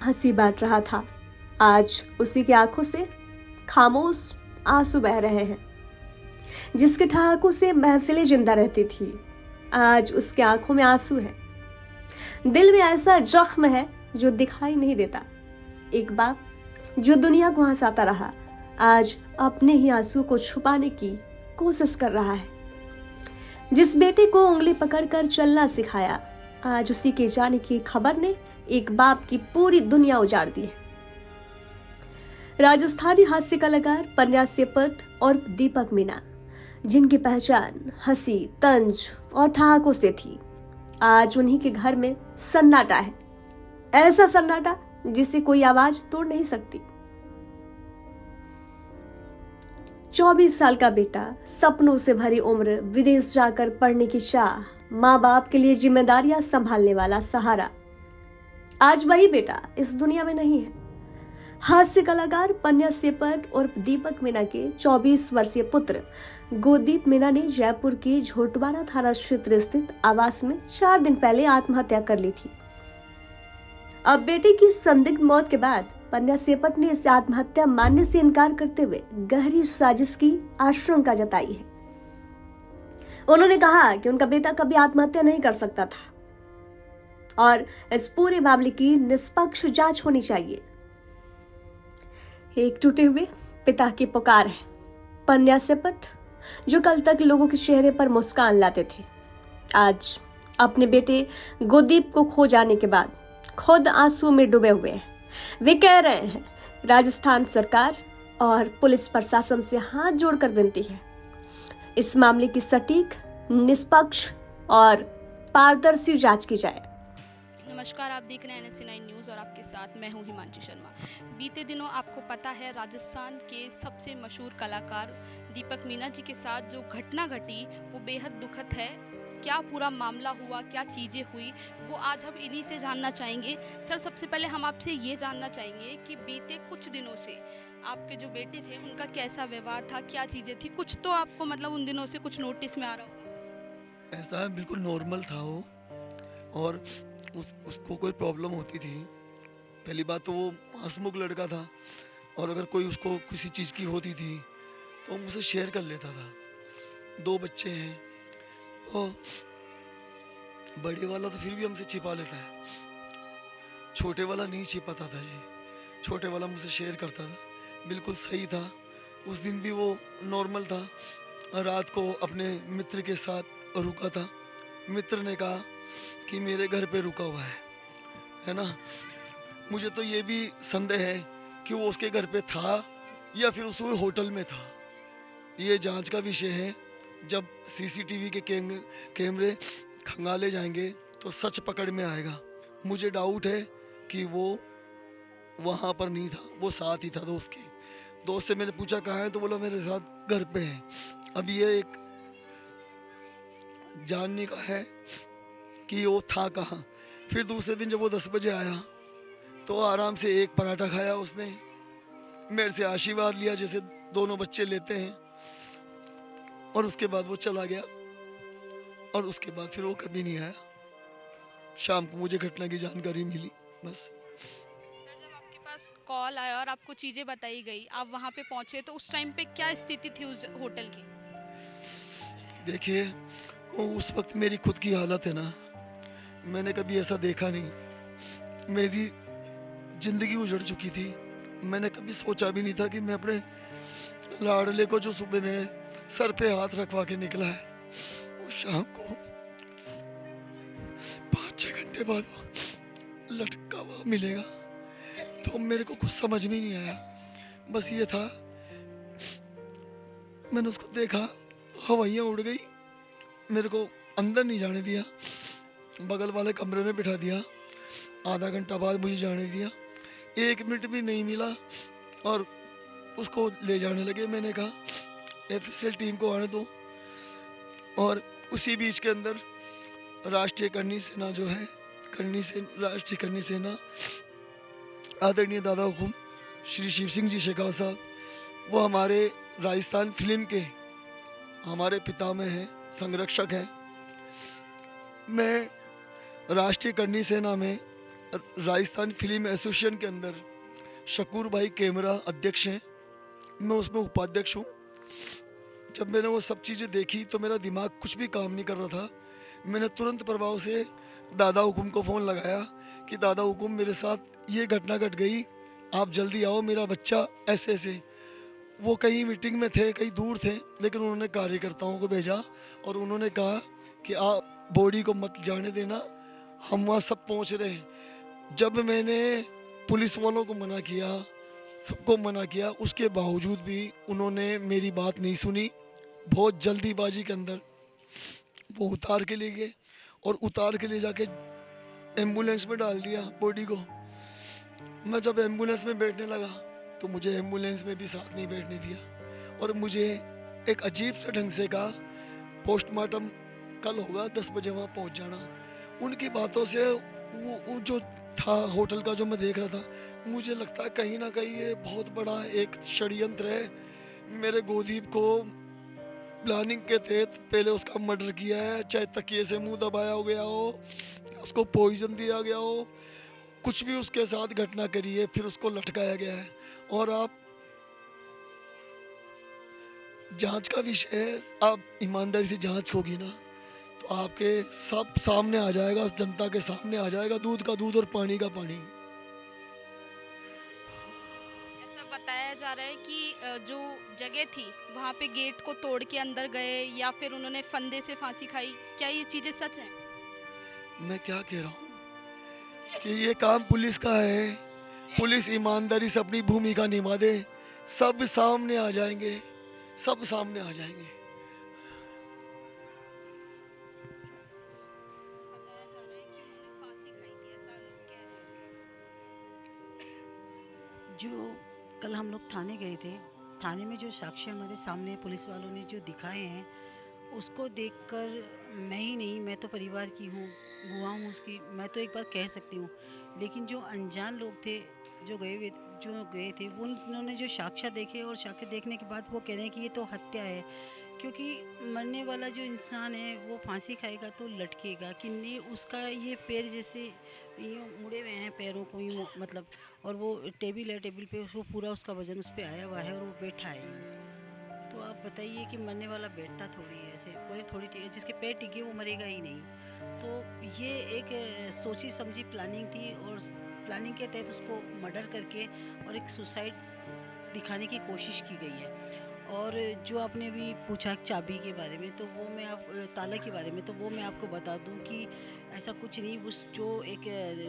हंसी बांट रहा था, आज उसी की आंखों से खामोश आंसू बह रहे हैं। जिसके ठहाकों से महफिलें जिंदा रहती थी, आज उसके आंखों में आंसू है। दिल में ऐसा जख्म है जो दिखाई नहीं देता। एक बाप जो दुनिया को हंसाता रहा, आज अपने ही आंसू को छुपाने की कोशिश कर रहा है। जिस बेटे को उंगली पकड़कर चलना सिखाया, आज उसी के जाने की खबर ने एक बाप की पूरी दुनिया उजाड़ दी है। राजस्थानी हास्य कलाकार पन्या सेपट और दीपक मीना, जिनकी पहचान हंसी, तंज और ठहाकों से थी, आज उन्हीं के घर में सन्नाटा है। ऐसा सन्नाटा जिसे कोई आवाज तोड़ नहीं सकती। 24 साल का बेटा, सपनों से भरी उम्र, विदेश जाकर पढ़ने की चाह, माँ बाप के लिए जिम्मेदारियां संभालने वाला सहारा, आज वही बेटा इस दुनिया में नहीं है। हास्य कलाकार पन्या सेपट और दीपक मीना के 24 वर्षीय पुत्र गोदीप मीना ने जयपुर के झोटवाड़ा थाना क्षेत्र स्थित आवास में 4 दिन पहले आत्महत्या कर ली थी। अब बेटे की संदिग्ध मौत के बाद पन्या सेपट ने इसे आत्महत्या मानने से इनकार करते हुए गहरी साजिश की आशंका जताई है। उन्होंने कहा कि उनका बेटा कभी आत्महत्या नहीं कर सकता था और इस पूरे मामले की निष्पक्ष जांच होनी चाहिए। एक टूटे हुए पिता की पुकार है। पन्या सेपट, जो कल तक लोगों के चेहरे पर मुस्कान लाते थे, आज अपने बेटे गोदीप को खो जाने के बाद खुद आंसू में डूबे हुए हैं। वे कह रहे हैं, राजस्थान सरकार और पुलिस प्रशासन से हाथ जोड़कर विनती है, इस मामले की सटीक, निष्पक्ष और पारदर्शी जांच की जाए। नमस्कार, आप देख रहे हैं NSC9 न्यूज़ और आपके साथ मैं हूं हिमांशु शर्मा। बीते दिनों आपको पता है, राजस्थान के सबसे मशहूर कलाकार दीपक मीना जी के साथ जो घटना घटी वो बेहद दुखद है। क्या पूरा मामला हुआ, क्या चीज़ें हुई, वो आज हम इन्हीं से जानना चाहेंगे। सर, सबसे पहले हम आपसे ये जानना चाहेंगे कि बीते कुछ दिनों से आपके जो बेटे थे उनका कैसा व्यवहार था, क्या चीज़ें थी, कुछ तो आपको मतलब उन दिनों से कुछ नोटिस में आ रहा होगा। ऐसा बिल्कुल नॉर्मल था वो, और उसको कोई प्रॉब्लम होती थी। पहली बात तो वो हंसमुख लड़का था, और अगर कोई उसको किसी चीज़ की होती थी तो मुझसे शेयर कर लेता था। 2 बच्चे हैं, और बड़े वाला तो फिर भी हमसे छिपा लेता है, छोटे वाला नहीं छिपाता था जी। छोटे वाला मुझसे शेयर करता था, बिल्कुल सही था। उस दिन भी वो नॉर्मल था। रात को अपने मित्र के साथ रुका था। मित्र ने कहा कि मेरे घर पे रुका हुआ है ना। मुझे तो ये भी संदेह है कि वो उसके घर पे था या फिर उस होटल में था। ये जांच का विषय है। जब CCTV के कैमरे खंगाले जाएंगे तो सच पकड़ में आएगा। मुझे डाउट है कि वो वहाँ पर नहीं था, वो साथ ही था दोस्त के। दोस्त से मैंने पूछा कहाँ है, तो बोला मेरे साथ घर पे है। अब ये एक जानने का है कि वो था कहाँ। फिर दूसरे दिन जब वो 10 बजे आया तो आराम से एक पराठा खाया उसने, मेरे से आशीर्वाद लिया जैसे दोनों बच्चे लेते हैं, और उसके बाद वो चला गया। और उसके बाद फिर वो कभी नहीं आया। शाम को मुझे घटना की जानकारी मिली, बस। सर, जब आपके पास कॉल आया और आपको चीज़ें बताई गई, आप वहाँ पे पहुँचे, तो उस टाइम पे क्या स्थिति थी उस होटल की? देखिए, वो उस वक्त मेरी खुद की हालत है ना, मैंने कभी ऐसा देखा नहीं। मेरी जिंदगी उजड़ चुकी थी। मैंने कभी सोचा भी नहीं था कि मैं अपने लाडले को, जो सुबह ने सर पे हाथ रखवा के निकला है, वो शाम को 5-6 घंटे बाद वो लटका हुआ मिलेगा। तो मेरे को कुछ समझ में नहीं आया। बस ये था, मैंने उसको देखा, हवाइयाँ उड़ गई, मेरे को अंदर नहीं जाने दिया, बगल वाले कमरे में बिठा दिया। आधा घंटा बाद मुझे जाने दिया, 1 मिनट भी नहीं मिला और उसको ले जाने लगे। मैंने कहा FSL टीम को आने दो। और उसी बीच के अंदर राष्ट्रीय करनी सेना जो है, राष्ट्रीय करनी सेना, आदरणीय दादा हुकुम श्री शिव सिंह जी शेखावत साहब, वो हमारे राजस्थान फिल्म के हमारे पितामह हैं, संरक्षक हैं। मैं राष्ट्रीय करनी सेना में राजस्थान फिल्म एसोसिएशन के अंदर शकूर भाई कैमरा अध्यक्ष हैं, मैं उसमें उपाध्यक्ष हूँ। जब मैंने वो सब चीज़ें देखी तो मेरा दिमाग कुछ भी काम नहीं कर रहा था। मैंने तुरंत प्रभाव से दादा हुकुम को फ़ोन लगाया कि दादा हुकुम, मेरे साथ ये घटना घट गई, आप जल्दी आओ, मेरा बच्चा ऐसे ऐसे। वो कहीं मीटिंग में थे, कहीं दूर थे, लेकिन उन्होंने कार्यकर्ताओं को भेजा और उन्होंने कहा कि आप बॉडी को मत जाने देना, हम वहाँ सब पहुँच रहे हैं। जब मैंने पुलिस वालों को मना किया, सबको मना किया, उसके बावजूद भी उन्होंने मेरी बात नहीं सुनी। बहुत जल्दीबाजी के अंदर वो उतार के ले गए और उतार के ले जाके एम्बुलेंस में डाल दिया बॉडी को। मैं जब एम्बुलेंस में बैठने लगा तो मुझे एम्बुलेंस में भी साथ नहीं बैठने दिया और मुझे एक अजीब से ढंग से कहा पोस्टमार्टम कल होगा, 10 बजे वहाँ पहुँच जाना। उनकी बातों से वो जो था होटल का जो मैं देख रहा था, मुझे लगता है कहीं ना कहीं ये बहुत बड़ा एक षड्यंत्र है। मेरे गोदीप को प्लानिंग के तहत पहले उसका मर्डर किया है, चाहे तकिए से मुंह दबाया हो गया हो, उसको पॉइजन दिया गया हो, कुछ भी उसके साथ घटना करी है, फिर उसको लटकाया गया है। और आप जांच का विषय है, आप ईमानदारी से जांच होगी ना तो आपके सब सामने आ जाएगा, जनता के सामने आ जाएगा, दूध का दूध और पानी का पानी। ऐसा बताया जा रहा है कि जो जगह थी वहाँ पे गेट को तोड़ के अंदर गए या फिर उन्होंने फंदे से फांसी खाई, क्या ये चीज़ें सच हैं? मैं क्या कह रहा हूँ कि ये काम पुलिस का है, पुलिस ईमानदारी से अपनी भूमिका निभा दे, सब सामने आ जाएंगे, सब सामने आ जाएंगे। बताया जा रहा है कि उन्होंने फांसी खाई थी, ऐसा लोग कह रहे हैं। जो कल हम लोग थाने गए थे, थाने में जो साक्ष्य हमारे सामने पुलिस वालों ने जो दिखाए हैं उसको देखकर मैं ही नहीं, मैं तो परिवार की हूँ, बुआ हूँ उसकी, मैं तो एक बार कह सकती हूँ। लेकिन जो अनजान लोग थे जो गए थे वो उन्होंने जो साक्ष्य देखे और साक्ष्य देखने के बाद वो कह रहे हैं कि ये तो हत्या है, क्योंकि मरने वाला जो इंसान है वो फांसी खाएगा तो लटकेगा कि नहीं, उसका ये पैर जैसे यूँ मुड़े हुए हैं पैरों को यूँ मतलब, और वो टेबल है, टेबल पे वो पूरा उसका वजन उस पर आया हुआ है और वो बैठा है। तो आप बताइए कि मरने वाला बैठता थोड़ी है, ऐसे पैर थोड़ी जिसके पैर टिके वो मरेगा ही नहीं। तो ये एक सोची समझी प्लानिंग थी और प्लानिंग के तहत उसको मर्डर करके और एक सुसाइड दिखाने की कोशिश की गई है। और जो आपने भी पूछा चाबी के बारे में, तो वो मैं आप ताला के बारे में, तो वो मैं आपको बता दूं कि ऐसा कुछ नहीं।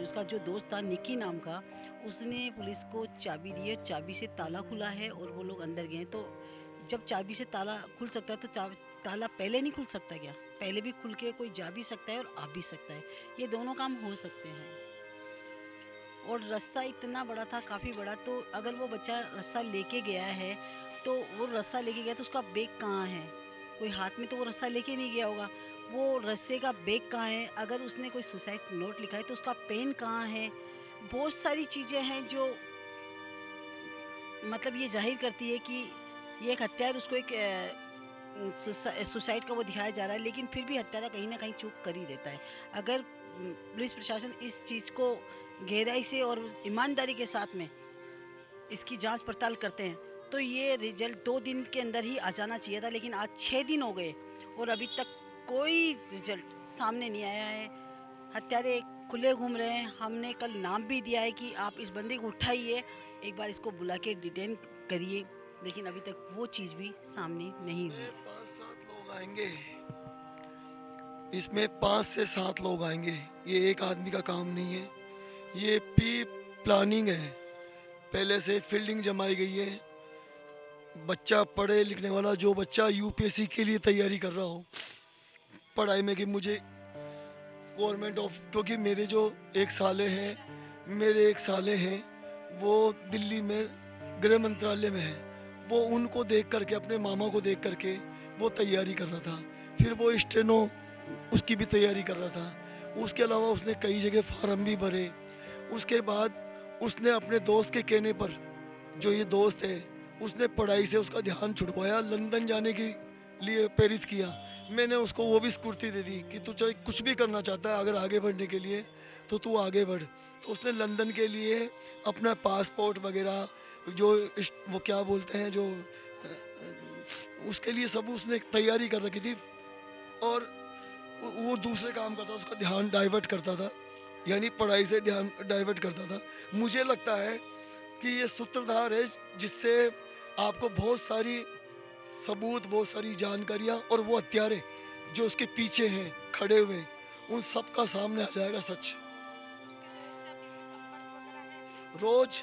उसका जो दोस्त था निकी नाम का, उसने पुलिस को चाबी दी है, चाबी से ताला खुला है और वो लोग अंदर गए। तो जब चाबी से ताला खुल सकता है तो ताला पहले नहीं खुल सकता क्या? पहले भी खुल के कोई जा भी सकता है और आ भी सकता है, ये दोनों काम हो सकते हैं। और रास्ता इतना बड़ा था, काफ़ी बड़ा, तो अगर वो बच्चा रास्ता लेके गया है तो वो रास्ता लेके गया तो उसका बैग कहाँ है? कोई हाथ में तो वो रास्ता लेके नहीं गया होगा, वो रस्से का बैग कहाँ है? अगर उसने कोई सुसाइड नोट लिखा है तो उसका पेन कहाँ है? बहुत सारी चीज़ें हैं जो मतलब ये जाहिर करती है कि ये एक हत्या है। उसको एक सुसाइड का वो दिखाया जा रहा है, लेकिन फिर भी हत्यारा कहीं ना कहीं चूक कर ही देता है। अगर पुलिस प्रशासन इस चीज़ को गहराई से और ईमानदारी के साथ में इसकी जांच पड़ताल करते हैं तो ये रिजल्ट 2 दिन के अंदर ही आ जाना चाहिए था, लेकिन आज 6 दिन हो गए और अभी तक कोई रिजल्ट सामने नहीं आया है। हत्यारे खुले घूम रहे हैं। हमने कल नाम भी दिया है कि आप इस बंदे को उठाइए, एक बार इसको बुला के डिटेन करिए, लेकिन अभी तक वो चीज़ भी सामने नहीं हुई है। 5-7 लोग आएंगे, इसमें 5 से 7 लोग आएंगे। ये एक आदमी का काम नहीं है, ये प्री प्लानिंग है, पहले से फील्डिंग जमाई गई है। बच्चा पढ़े लिखने वाला, जो बच्चा यूपीएससी के लिए तैयारी कर रहा हो पढ़ाई में, कि मुझे गवर्नमेंट ऑफ, क्योंकि मेरे जो एक साले हैं वो दिल्ली में गृह मंत्रालय में है, वो उनको देख करके, अपने मामा को देख करके वो तैयारी कर रहा था। फिर वो स्टेनो उसकी भी तैयारी कर रहा था। उसके अलावा उसने कई जगह फार्म भी भरे। उसके बाद उसने अपने दोस्त के कहने पर, जो ये दोस्त है, उसने पढ़ाई से उसका ध्यान छुड़वाया, लंदन जाने के लिए प्रेरित किया। मैंने उसको वो भी स्फूर्ति दे दी कि तू चाहे कुछ भी करना चाहता है, अगर आगे बढ़ने के लिए तो तू आगे बढ़, तो उसने लंदन के लिए अपना पासपोर्ट वगैरह जो वो क्या बोलते हैं जो उसके लिए सब उसने तैयारी कर रखी थी। और वो दूसरे काम करता, उसका ध्यान डाइवर्ट करता था, यानी पढ़ाई से ध्यान डाइवर्ट करता था। मुझे लगता है कि ये सूत्रधार है जिससे आपको बहुत सारी सबूत, बहुत सारी जानकारियाँ और वो हत्यारे जो उसके पीछे हैं खड़े हुए, उन सब का सामने आ जाएगा सच। रोज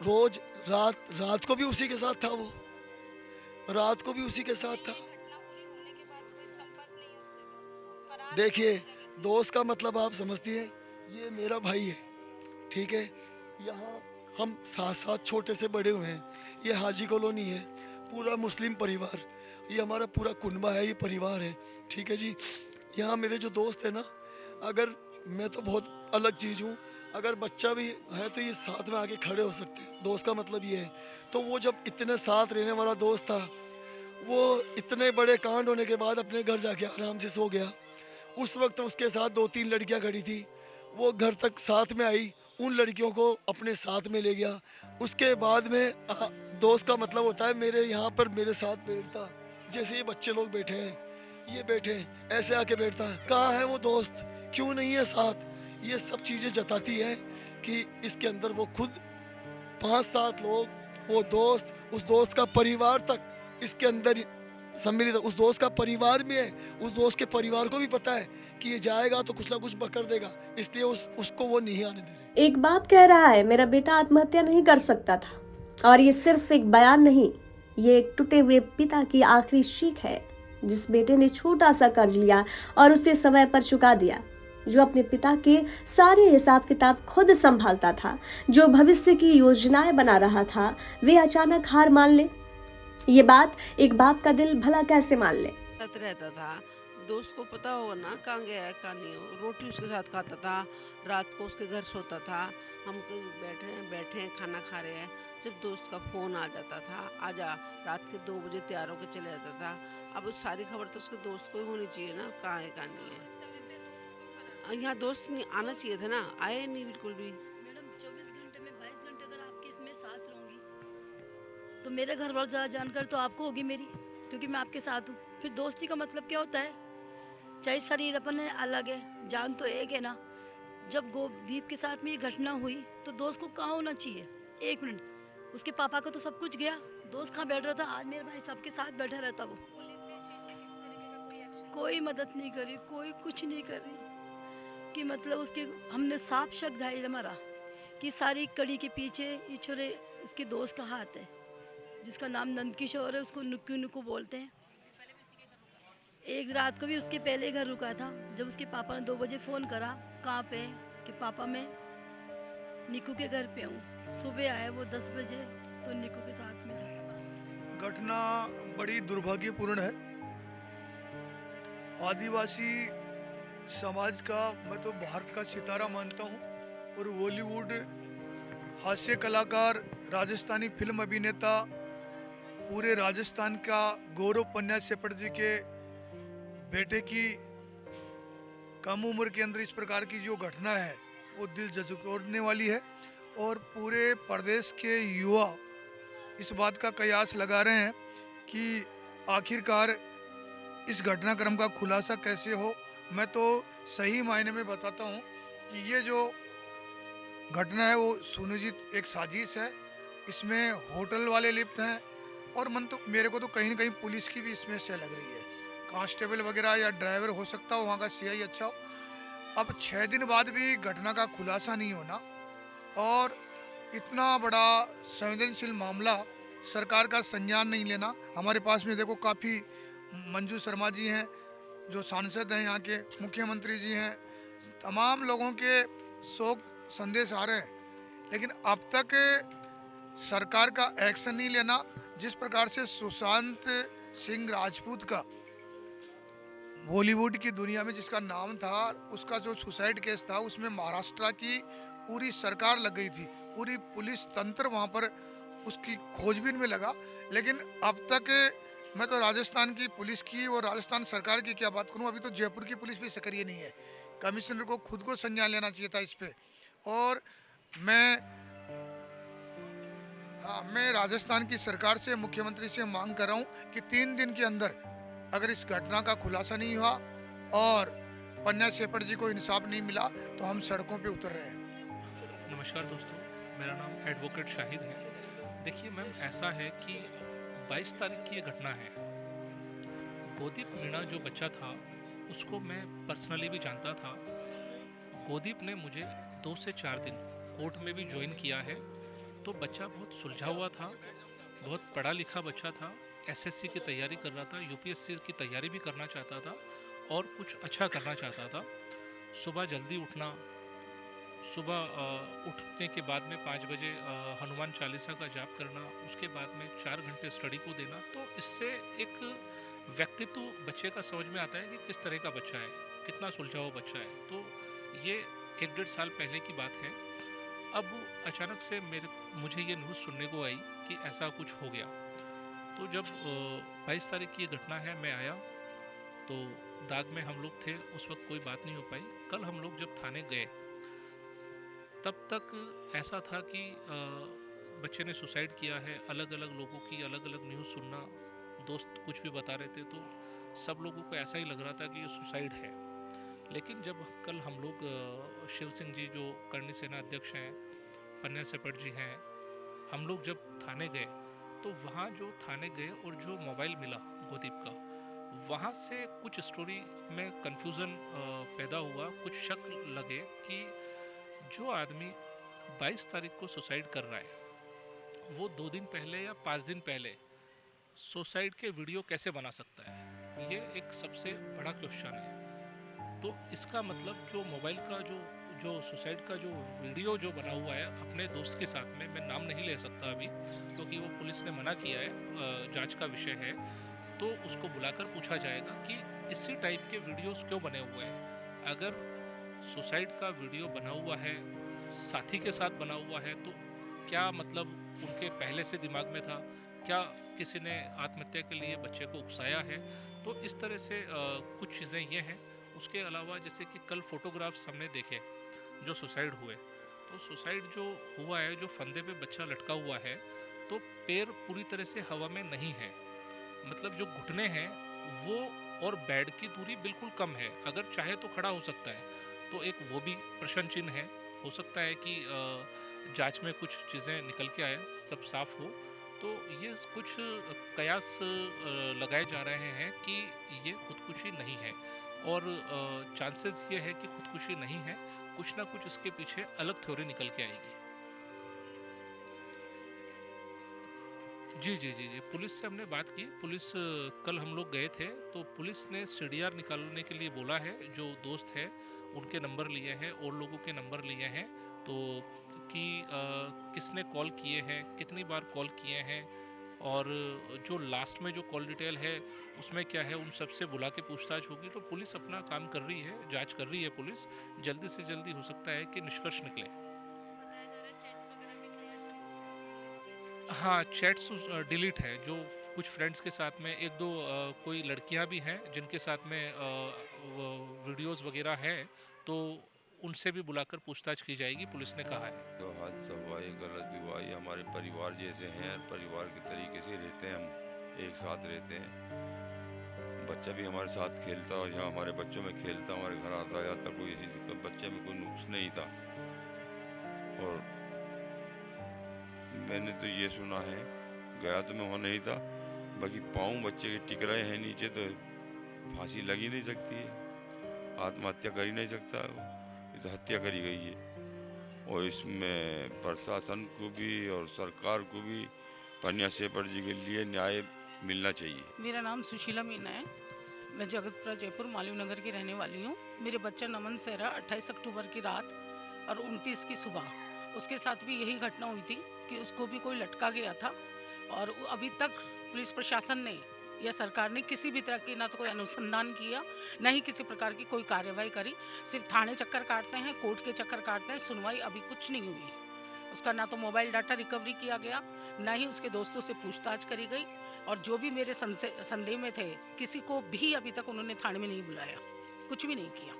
रोज रात को भी उसी के साथ था, वो रात को भी उसी के साथ था। देखिए, दोस्त का मतलब आप समझती हैं, ये मेरा भाई है, ठीक है। यहाँ हम साथ साथ छोटे से बड़े हुए हैं। ये हाजी कॉलोनी है, पूरा मुस्लिम परिवार, ये हमारा पूरा कुनबा है, ये परिवार है, ठीक है जी। यहाँ मेरे जो दोस्त है ना, अगर मैं तो बहुत अलग चीज़ हूँ, अगर बच्चा भी है तो ये साथ में आके खड़े हो सकते हैं। दोस्त का मतलब ये है। तो वो जब इतने साथ रहने वाला दोस्त था, वो इतने बड़े कांड होने के बाद अपने घर जाके आराम से सो गया। उस वक्त उसके साथ 2-3 लड़कियां खड़ी थी, वो घर तक साथ में आई, उन लड़कियों को अपने साथ में ले गया। उसके बाद में दोस्त का मतलब होता है मेरे यहाँ पर मेरे साथ बैठता, जैसे ये बच्चे लोग बैठे हैं, ये बैठे हैं, ऐसे आके बैठता है। कहाँ है वो दोस्त, क्यों नहीं है साथ? ये सब चीज़ें जताती है कि इसके अंदर वो खुद 5-7 लोग, वो दोस्त, उस दोस्त का परिवार तक इसके अंदर सम्मिलित है। उस दोस्त का परिवार भी है, उस दोस्त के परिवार को भी पता है कि ये जाएगा तो कुछ ना कुछ बकर देगा, इसलिए उसको वो नहीं आने दे रहे। एक बाप कह रहा है मेरा बेटा आत्महत्या नहीं कर सकता था, और ये सिर्फ एक बयान नहीं, ये एक टूटे हुए पिता की आखिरी चीख है, जिस बेटे ने छोटा सा कर्ज लिया और उसे समय पर चुका दिया, जो अपने पिता के सारे हिसाब किताब खुद संभालता था, जो भविष्य की योजनाएं बना रहा था, वे अचानक हार मान ले। ये बात एक बाप का दिल भला कैसे मान ले। रहता था, दोस्त को पता होगा ना कहाँ गया है कहाँ नहीं हो। रोटी उसके साथ खाता था, रात को उसके घर सोता था, हम बैठे हैं खाना खा रहे हैं, जब दोस्त का फ़ोन आ जाता था, आजा, रात के 2 बजे तैयार होकर चले जाता था। अब उस सारी खबर तो उसके दोस्त को ही होनी चाहिए ना, कहाँ है कहाँ नहीं है। यहाँ दोस्त नहीं आना चाहिए था ना, आए नहीं बिल्कुल भी। मैडम 24 घंटे में 22 घंटे अगर आपके इसमें साथ रहूँगी तो मेरे घर वालों ज़्यादा जानकर तो आपको होगी मेरी, क्योंकि मैं आपके साथ हूँ। फिर दोस्ती का मतलब क्या होता है? चाहे शरीर अपन अलग है, जान तो एक है ना। जब गोपदीप के साथ में ये घटना हुई तो दोस्त को कहाँ होना चाहिए? 1 मिनट, उसके पापा का तो सब कुछ गया, दोस्त कहाँ बैठ रहा था? आज मेरे भाई सबके साथ बैठा रहता। वो कोई मदद नहीं करी, कोई कुछ नहीं करी, कि मतलब उसके हमने साफ शक धारी हमारा कि सारी कड़ी के पीछे ये छोरे इसके दोस्त का हाथ है, जिसका नाम नंदकिशोर है, उसको नुक्कू नुक्कू बोलते हैं। एक रात को भी उसके पहले घर रुका था, जब उसके पापा ने 2 बजे फ़ोन करा, कहाँ पे? कि पापा मैं निकू के घर पे हूँ। सुबह आया वो 10 बजे, तो निकू के साथ में था। घटना बड़ी दुर्भाग्यपूर्ण है। आदिवासी समाज का मैं तो भारत का सितारा मानता हूँ, और बॉलीवुड हास्य कलाकार, राजस्थानी फिल्म अभिनेता, पूरे राजस्थान का गौरव पन्या सेपट जी के बेटे की कम उम्र के अंदर इस प्रकार की जो घटना है वो दिल झकझोरने वाली है। और पूरे प्रदेश के युवा इस बात का कयास लगा रहे हैं कि आखिरकार इस घटनाक्रम का खुलासा कैसे हो। मैं तो सही मायने में बताता हूँ कि ये जो घटना है वो सुनियोजित एक साजिश है। इसमें होटल वाले लिप्त हैं, और मेरे को तो कहीं ना कहीं पुलिस की भी इसमें से लग रही है। कांस्टेबल वगैरह या ड्राइवर हो सकता हो, वहाँ का सीआई अच्छा हो। अब 6 दिन बाद भी घटना का खुलासा नहीं होना, और इतना बड़ा संवेदनशील मामला सरकार का संज्ञान नहीं लेना। हमारे पास में देखो काफ़ी मंजू शर्मा जी हैं जो सांसद हैं, यहाँ के मुख्यमंत्री जी हैं, तमाम लोगों के शोक संदेश आ रहे हैं, लेकिन अब तक सरकार का एक्शन नहीं लेना। जिस प्रकार से सुशांत सिंह राजपूत का बॉलीवुड की दुनिया में जिसका नाम था, उसका जो सुसाइड केस था, उसमें महाराष्ट्र की पूरी सरकार लग गई थी, पूरी पुलिस तंत्र वहाँ पर उसकी खोजबीन में लगा। लेकिन अब तक मैं तो राजस्थान की पुलिस की और राजस्थान सरकार की क्या बात करूं, अभी तो जयपुर की पुलिस भी सक्रिय नहीं है। कमिश्नर को खुद को संज्ञान लेना चाहिए था इस पे। और मैं राजस्थान की सरकार से, मुख्यमंत्री से मांग कर रहा हूँ कि 3 दिन के अंदर अगर इस घटना का खुलासा नहीं हुआ और पन्ना शेफर जी को इंसाफ नहीं मिला तो हम सड़कों पे उतर रहे हैं। नमस्कार दोस्तों, मेरा नाम एडवोकेट शाहिद है। देखिए मैम, ऐसा है कि 22 तारीख की ये घटना है। गोदीप मीणा जो बच्चा था उसको मैं पर्सनली भी जानता था। गोदीप ने मुझे 2 से 4 दिन कोर्ट में भी ज्वाइन किया है। तो बच्चा बहुत सुलझा हुआ था, बहुत पढ़ा लिखा बच्चा था, एसएससी की तैयारी कर रहा था, यूपीएससी की तैयारी भी करना चाहता था और कुछ अच्छा करना चाहता था। सुबह जल्दी उठना, सुबह उठने के बाद में 5 बजे हनुमान चालीसा का जाप करना, उसके बाद में 4 घंटे स्टडी को देना। तो इससे एक व्यक्तित्व बच्चे का समझ में आता है कि किस तरह का बच्चा है, कितना सुलझा हुआ बच्चा है। तो ये 1-1.5 साल पहले की बात है। अब अचानक से मुझे ये न्यूज़ सुनने को आई कि ऐसा कुछ हो गया। तो जब 22 तारीख की ये घटना है, मैं आया तो दाग में हम लोग थे, उस वक्त कोई बात नहीं हो पाई। कल हम लोग जब थाने गए तब तक ऐसा था कि बच्चे ने सुसाइड किया है। अलग अलग लोगों की अलग अलग न्यूज़ सुनना, दोस्त कुछ भी बता रहे थे तो सब लोगों को ऐसा ही लग रहा था कि ये सुसाइड है। लेकिन जब कल हम लोग शिव सिंह जी जो करणी सेना अध्यक्ष हैं, पन्ना शेफर जी हैं, हम लोग जब थाने गए तो वहाँ जो थाने गए और जो मोबाइल मिला गोदीप का, वहाँ से कुछ स्टोरी में कन्फ्यूज़न पैदा हुआ। कुछ शक लगे कि जो आदमी 22 तारीख को सुसाइड कर रहा है वो 2 दिन पहले या 5 दिन पहले सुसाइड के वीडियो कैसे बना सकता है, ये एक सबसे बड़ा क्वेश्चन है। तो इसका मतलब जो मोबाइल का जो सुसाइड का जो वीडियो जो बना हुआ है अपने दोस्त के साथ में, मैं नाम नहीं ले सकता अभी क्योंकि वो पुलिस ने मना किया है, जांच का विषय है, तो उसको बुलाकर पूछा जाएगा कि इसी टाइप के वीडियोस क्यों बने हुए हैं। अगर सुसाइड का वीडियो बना हुआ है, साथी के साथ बना हुआ है, तो क्या मतलब उनके पहले से दिमाग में था, क्या किसी ने आत्महत्या के लिए बच्चे को उकसाया है। तो इस तरह से कुछ चीज़ें ये हैं। उसके अलावा जैसे कि कल फोटोग्राफ्स हमने देखे जो सुसाइड हुए, तो सुसाइड जो हुआ है, जो फंदे पे बच्चा लटका हुआ है, तो पैर पूरी तरह से हवा में नहीं है, मतलब जो घुटने हैं वो और बेड की दूरी बिल्कुल कम है। अगर चाहे तो खड़ा हो सकता है, तो एक वो भी प्रश्न चिन्ह है। हो सकता है कि जांच में कुछ चीज़ें निकल के आए, सब साफ हो। तो ये कुछ कयास लगाए जा रहे हैं कि ये खुदकुशी नहीं है, और चांसेस ये है कि खुदकुशी नहीं है, कुछ ना कुछ इसके पीछे अलग थ्योरी निकल के आएगी। जी, पुलिस से हमने बात की। पुलिस कल हम लोग गए थे तो पुलिस ने CDR निकालने के लिए बोला है। जो दोस्त है उनके नंबर लिए हैं और लोगों के नंबर लिए हैं, तो कि किसने कॉल किए हैं, कितनी बार कॉल किए हैं, और जो लास्ट में जो कॉल डिटेल है उसमें क्या है, उन सब से बुला के पूछताछ होगी। तो पुलिस अपना काम कर रही है, जांच कर रही है पुलिस। जल्दी से जल्दी हो सकता है कि निष्कर्ष निकले। हाँ, चैट्स डिलीट है, जो कुछ फ्रेंड्स के साथ में 1-2 कोई लड़कियां भी हैं जिनके साथ में वीडियोस वगैरह हैं, तो उनसे भी बुलाकर पूछताछ की जाएगी, पुलिस ने कहा है। जो हादसा हुआ, ये गलती हुआ, ये हमारे परिवार जैसे हैं, परिवार के तरीके से रहते हैं, हम एक साथ रहते हैं। बच्चा भी हमारे साथ खेलता और यहाँ हमारे बच्चों में खेलता, हमारे घर आता जाता, कोई ऐसी दिक्कत, बच्चे में कोई नुक्स नहीं था। और मैंने तो ये सुना है, गया तो मैं वहाँ नहीं था, बाकी पाँव बच्चे के टिक रहे हैं नीचे, तो फांसी लगी नहीं सकती है, आत्महत्या कर ही नहीं सकता, ये तो हत्या करी गई है। और इसमें प्रशासन को भी और सरकार को भी पन्ना शेफर जी के लिए न्याय मिलना चाहिए। मेरा नाम सुशीला मीना है, मैं जगतपुरा जयपुर मालवीय नगर की रहने वाली हूँ। मेरे बच्चा नमन सेहरा 28 अक्टूबर की रात और 29 की सुबह, उसके साथ भी यही घटना हुई थी कि उसको भी कोई लटका गया था। और अभी तक पुलिस प्रशासन ने या सरकार ने किसी भी तरह की ना तो कोई अनुसंधान किया, ना ही किसी प्रकार की कोई कार्रवाई करी। सिर्फ थाने चक्कर काटते हैं, कोर्ट के चक्कर काटते हैं, सुनवाई अभी कुछ नहीं हुई। उसका ना तो मोबाइल डाटा रिकवरी किया गया, ना ही उसके दोस्तों से पूछताछ करी गई, और जो भी मेरे संदेह में थे किसी को भी अभी तक उन्होंने थाने में नहीं बुलाया, कुछ भी नहीं किया।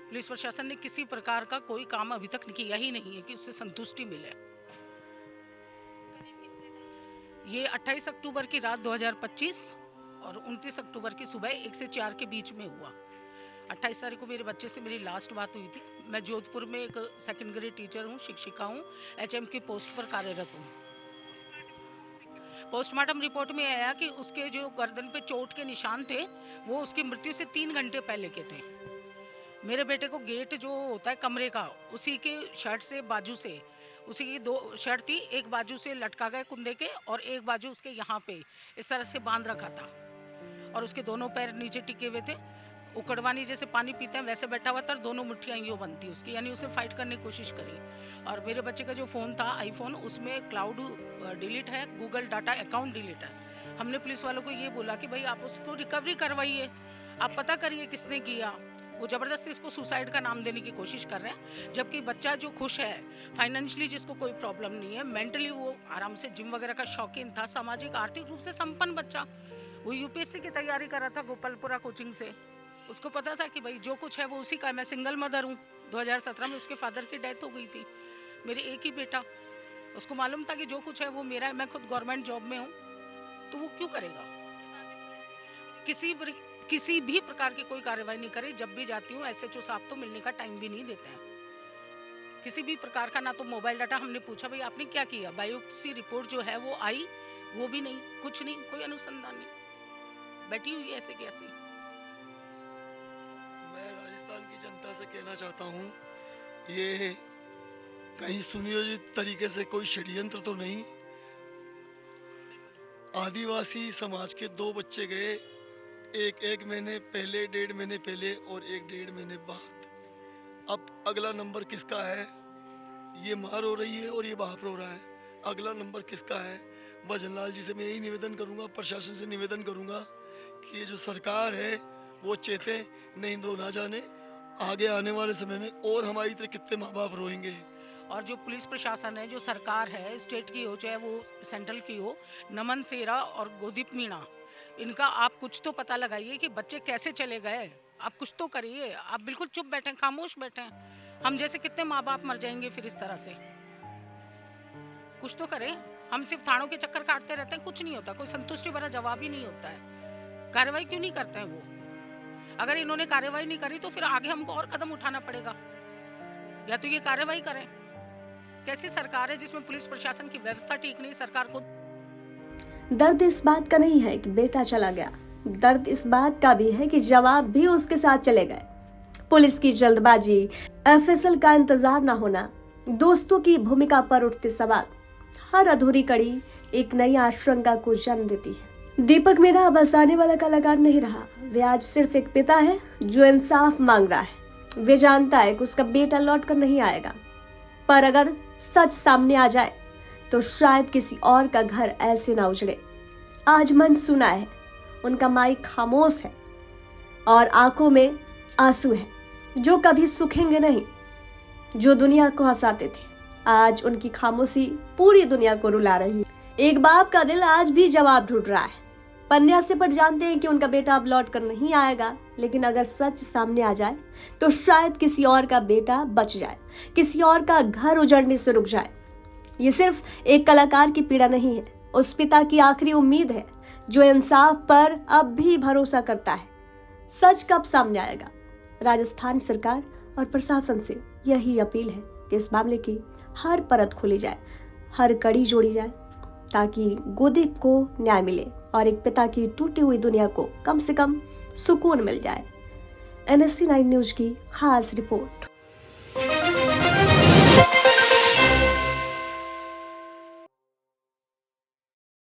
पुलिस प्रशासन ने किसी प्रकार का कोई काम अभी तक किया ही नहीं है कि उससे संतुष्टि मिले। ये 28 अक्टूबर की रात 2025 और 29 अक्टूबर की सुबह 1 से 4 के बीच में हुआ। 28 तारीख को मेरे बच्चे से मेरी लास्ट बात हुई थी। मैं जोधपुर में एक सेकंड ग्रेड टीचर हूँ, शिक्षिका हूँ, HM की पोस्ट पर कार्यरत हूँ। पोस्टमार्टम रिपोर्ट में आया कि उसके जो गर्दन पे चोट के निशान थे वो उसकी मृत्यु से 3 घंटे पहले के थे। मेरे बेटे को गेट जो होता है कमरे का, उसी के शर्ट से बाजू से, उसी की 2 शर्ट थी, एक बाजू से लटका गए कुंदे के और एक बाजू उसके यहाँ पे इस तरह से बांध रखा था और उसके दोनों पैर नीचे टिके हुए थे। उकड़वानी जैसे पानी पीते हैं वैसे बैठा हुआ था, दोनों मुट्ठियाँ यूँ बनती उसकी, यानी उसने फाइट करने की कोशिश करी। और मेरे बच्चे का जो फ़ोन था आईफोन, उसमें क्लाउड डिलीट है, गूगल डाटा अकाउंट डिलीट है। हमने पुलिस वालों को ये बोला कि भाई आप उसको रिकवरी करवाइए, आप पता करिए किसने किया। वो ज़बरदस्ती इसको सुसाइड का नाम देने की कोशिश कर रहे हैं, जबकि बच्चा जो खुश है, फाइनेंशियली जिसको कोई प्रॉब्लम नहीं है, मेंटली वो आराम से जिम वगैरह का शौकीन था, सामाजिक आर्थिक रूप से संपन्न बच्चा, वो UPSC की तैयारी कर रहा था गोपालपुरा कोचिंग से। उसको पता था कि भाई जो कुछ है वो उसी का है। मैं सिंगल मदर हूँ, 2017 में उसके फादर की डेथ हो गई थी, मेरे एक ही बेटा। उसको मालूम था कि जो कुछ है वो मेरा है, मैं खुद गवर्नमेंट जॉब में हूँ, तो वो क्यों करेगा? किसी भी प्रकार की कोई कार्रवाई नहीं करी। जब भी जाती हूँ SHO साहब तो मिलने का टाइम भी नहीं देते हैं, किसी भी प्रकार का। ना तो मोबाइल डाटा, हमने पूछा भाई आपने क्या किया, बायोप्सी रिपोर्ट जो है वो आई, वो भी नहीं, कुछ नहीं, कोई अनुसंधान नहीं, बैठी हुई ऐसे की ऐसे। मैं राजस्थान की जनता से कहना चाहता हूँ, ये कहीं सुनियोजित तरीके से कोई षड्यंत्र तो नहीं। आदिवासी समाज के 2 बच्चे गए, एक महीने पहले, 1.5 महीने पहले और 1.5 महीने बाद। अब अगला नंबर किसका है? ये माँ रो रही है और ये बाप रो रहा है। अगला नंबर किसका है? भजनलाल जी से मैं यही निवेदन करूँगा, प्रशासन से निवेदन करूँगा कि ये जो सरकार है वो चेते, नहीं तो ना जाने आगे आने वाले समय में और हमारी तरह कितने माँ बाप रोएंगे। और जो पुलिस प्रशासन है, जो सरकार है, स्टेट की हो चाहे वो सेंट्रल की हो, नमन सेरा और गोदीप मीणा, इनका आप कुछ तो पता लगाइए कि बच्चे कैसे चले गए। आप कुछ तो करिए, आप बिल्कुल चुप बैठे, खामोश बैठे। हम जैसे कितने माँ बाप मर जाएंगे फिर इस तरह से। कुछ तो करें। हम सिर्फ थानों के चक्कर काटते रहते हैं, कुछ नहीं होता, कोई संतुष्टि भरा जवाब ही नहीं होता है। कार्रवाई क्यों नहीं करते हैं वो? अगर इन्होंने कार्रवाई नहीं करी तो फिर आगे हमको और कदम उठाना पड़ेगा, या तो ये कार्रवाई करें। कैसी सरकार है जिसमें पुलिस प्रशासन की व्यवस्था ठीक नहीं? सरकार को दर्द इस बात का नहीं है कि बेटा चला गया, दर्द इस बात का भी है कि जवाब भी उसके साथ चले गए। पुलिस की जल्दबाजी, FSL का इंतजार न होना, दोस्तों की भूमिका पर उठते सवाल, हर अधूरी कड़ी एक नई आशंका को जन्म देती है। दीपक मीणा अब हंसाने वाला कलाकार नहीं रहा, वे आज सिर्फ एक पिता है जो इंसाफ मांग रहा है। वे जानता है कि उसका बेटा लौट कर नहीं आएगा, पर अगर सच सामने आ जाए तो शायद किसी और का घर ऐसे ना उजड़े। आज मन सुना है, उनका माइक खामोश है और आंखों में आंसू है जो कभी सूखेंगे नहीं। जो दुनिया को हंसाते थे, आज उनकी खामोशी पूरी दुनिया को रुला रही है। एक बाप का दिल आज भी जवाब ढूंढ रहा है। पन्या से पर जानते हैं कि उनका बेटा अब लौट कर नहीं आएगा, लेकिन अगर सच सामने आ जाए तो शायद किसी और का बेटा बच जाए, किसी और का घर उजड़ने से रुक जाए। ये सिर्फ एक कलाकार की पीड़ा नहीं है, उस पिता की आखिरी उम्मीद है जो इंसाफ पर अब भी भरोसा करता है। सच कब सामने आएगा? राजस्थान सरकार और प्रशासन से यही अपील है कि इस मामले की हर परत खोली जाए, हर कड़ी जोड़ी जाए, ताकि गोदीप को न्याय मिले और एक पिता की टूटी हुई दुनिया को कम से कम सुकून मिल जाए। NSC 9 न्यूज की खास रिपोर्ट।